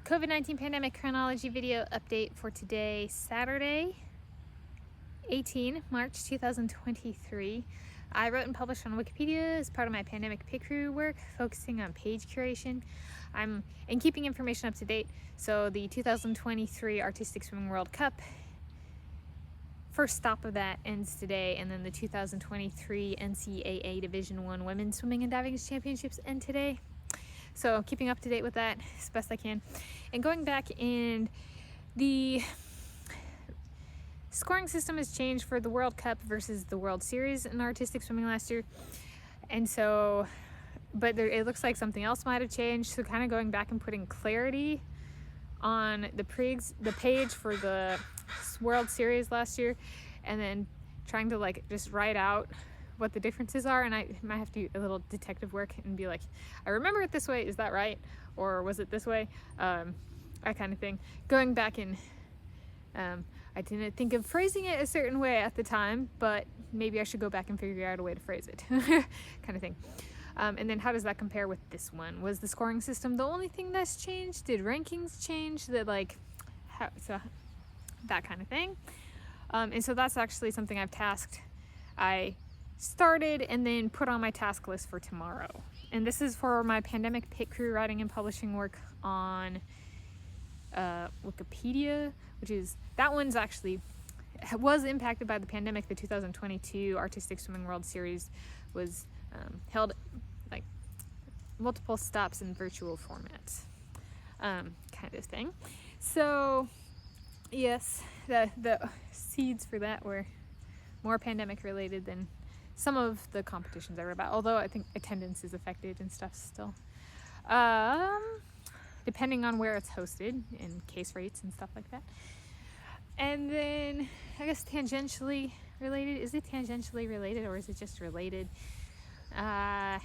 COVID-19 pandemic chronology video update for today, Saturday, 18 March 2023. I wrote and published on Wikipedia as part of my pandemic pit crew work, focusing on page curation. I'm keeping information up to date. So the 2023 Artistic Swimming World Cup, first stop of that ends today, and then the 2023 NCAA Division I Women's Swimming and Diving Championships end today. So keeping up to date with that as best I can. And going back, and the scoring system has changed for the World Cup versus the World Series in artistic swimming last year. And so, but it looks like something else might have changed. So kind of going back and putting clarity on the page for the World Series last year, and then trying to like just write out what the differences are. And I might have to do a little detective work and be like, I remember it this way, is that right? Or was it this way? That kind of thing. Going back and I didn't think of phrasing it a certain way at the time, but maybe I should go back and figure out a way to phrase it, kind of thing. And then how does that compare with this one? Was the scoring system the only thing that's changed? Did rankings change? That that kind of thing. And so that's actually something I started and then put on my task list for tomorrow. And this is for my pandemic pit crew writing and publishing work on Wikipedia, that one's actually was impacted by the pandemic. The 2022 Artistic Swimming World Series was held like multiple stops in virtual formats, kind of thing. So yes, the seeds for that were more pandemic related than some of the competitions I read about, although I think attendance is affected and stuff still, depending on where it's hosted and case rates and stuff like that. And then I guess tangentially related, is it tangentially related or is it just related? Yeah,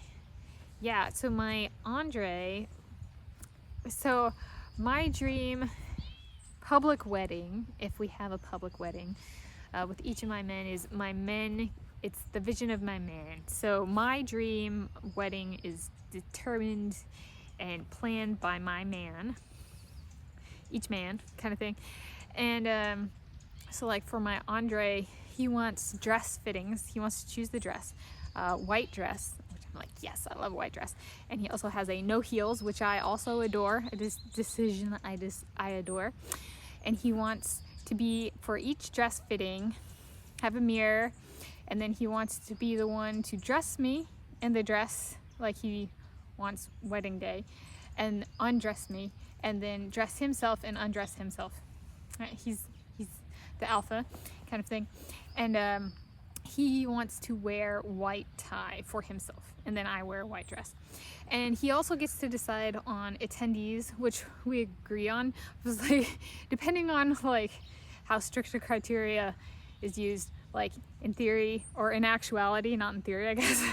so my dream public wedding, if we have a public wedding with each of my men, is it's the vision of my man. So my dream wedding is determined and planned by my man, each man, kind of thing. And so like for my Andre, he wants dress fittings. He wants to choose the dress, white dress, which I'm like, yes, I love a white dress. And he also has a no heels, which I also adore. It is decision I adore. And he wants to be, for each dress fitting, have a mirror, and then he wants to be the one to dress me in the dress like he wants wedding day, and undress me, and then dress himself and undress himself. He's the alpha kind of thing. And he wants to wear white tie for himself, and then I wear a white dress. And he also gets to decide on attendees, which we agree on. It was like, depending on like how strict a criteria is used, like in theory or in actuality, not in theory, I guess,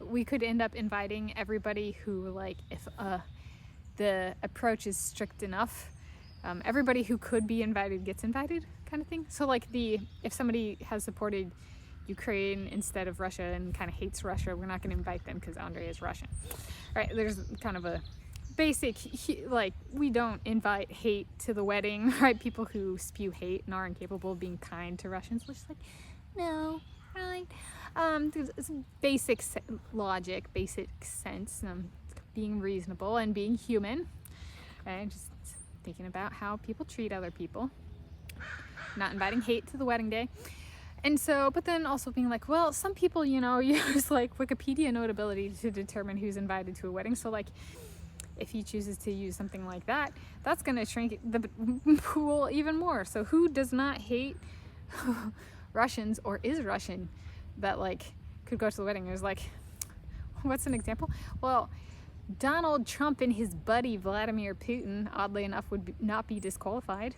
we could end up inviting everybody who, like, if the approach is strict enough, everybody who could be invited gets invited, kind of thing. So like if somebody has supported Ukraine instead of Russia and kind of hates Russia, we're not going to invite them because Andre is Russian, right? There's kind of a basic, like, we don't invite hate to the wedding, right? People who spew hate and are incapable of being kind to Russians, which is like, no, right? It's basic logic, basic sense, being reasonable and being human, right? Just thinking about how people treat other people, not inviting hate to the wedding day. And so, but then also being like, well, some people, use like Wikipedia notability to determine who's invited to a wedding. So like, if he chooses to use something like that, that's going to shrink the pool even more. So who does not hate Russians or is Russian that like could go to the wedding? There's like, what's an example? Well, Donald Trump and his buddy Vladimir Putin, oddly enough, would not be disqualified.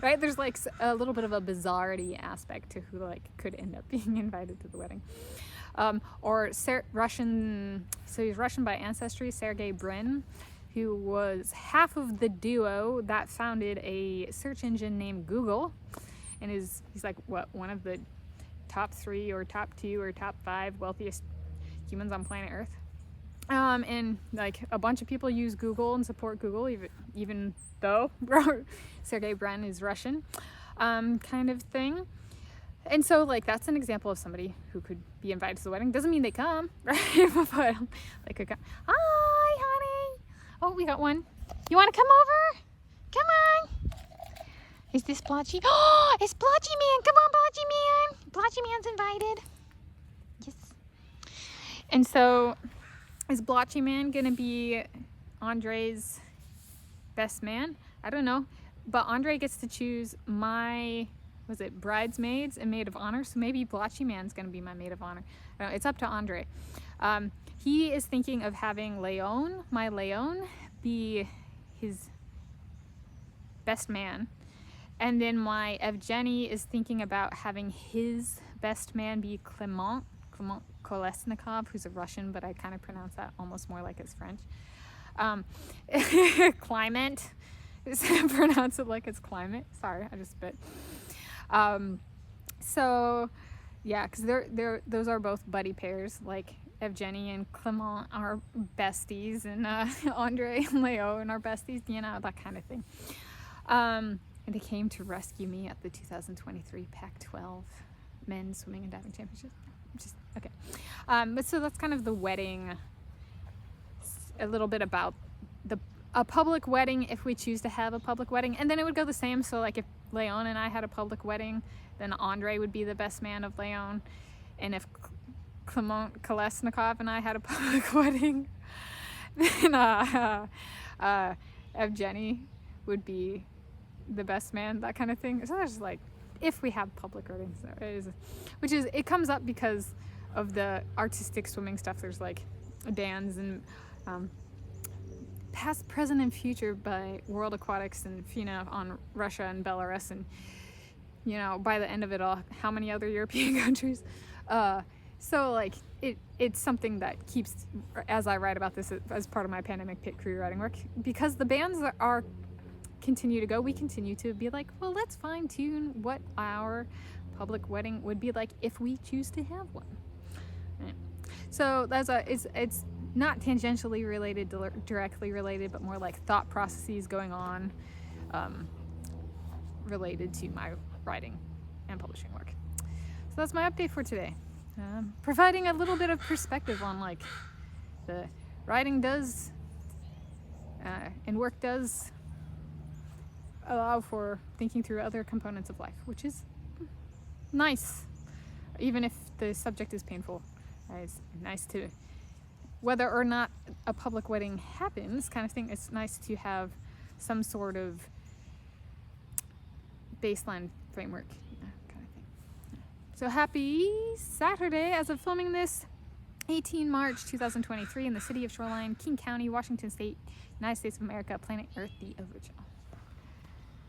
Right? There's like a little bit of a bizarrety aspect to who like could end up being invited to the wedding. Or Russian, so he's Russian by ancestry, Sergey Brin, who was half of the duo that founded a search engine named Google, and he's like one of the top 3 or top 2 or top 5 wealthiest humans on planet Earth. And like a bunch of people use Google and support Google, even though Sergey Brin is Russian, kind of thing. And so like that's an example of somebody who could be invited to the wedding. Doesn't mean they come, right? But they could come. Hi, honey. Oh, we got one. You want to come over? Come on. Is this Blotchy? Oh, it's Blotchy Man. Come on, Blotchy Man. Blotchy Man's invited. Yes. And so is Blotchy Man gonna be Andre's best man? I don't know. But Andre gets to choose my, was it bridesmaids and maid of honor? So maybe Blotchy Man's gonna be my maid of honor. I don't know, it's up to Andre. He is thinking of having Leon, my Leon, be his best man. And then my Evgeny is thinking about having his best man be Clement Kolesnikov, who's a Russian, but I kind of pronounce that almost more like it's French. Climate. Pronounce it like it's climate. Sorry, I just spit. So, yeah, because those are both buddy pairs. Like Evgeny and Clement are besties, and Andre and Leon are besties. You know, that kind of thing. And they came to rescue me at the 2023 Pac-12 Men's Swimming and Diving Championship. Just okay. But so that's kind of the wedding. A little bit about a public wedding if we choose to have a public wedding, and then it would go the same. So like if Leon and I had a public wedding, then Andre would be the best man of Leon, and if Clement Kolesnikov and I had a public wedding, then Evgeny would be the best man, that kind of thing. So there's like, if we have public weddings, it comes up because of the artistic swimming stuff. There's like bans and past, present, and future by World Aquatics and FINA on Russia and Belarus, and you know, by the end of it all, how many other European countries. So like it's something that keeps, as I write about this as part of my pandemic pit crew writing work, because the bans are continue to go, we continue to be like, well, let's fine tune what our public wedding would be like if we choose to have one. Right. So that's it's not tangentially related, directly related, but more like thought processes going on related to my writing and publishing work. So that's my update for today. Providing a little bit of perspective on like the writing does and work does allow for thinking through other components of life, which is nice, even if the subject is painful. It's nice to, whether or not a public wedding happens kind of thing, it's nice to have some sort of baseline framework kind of thing. So happy Saturday as of filming this, 18 March 2023 in the city of Shoreline, King County, Washington State, United States of America, planet Earth, the original.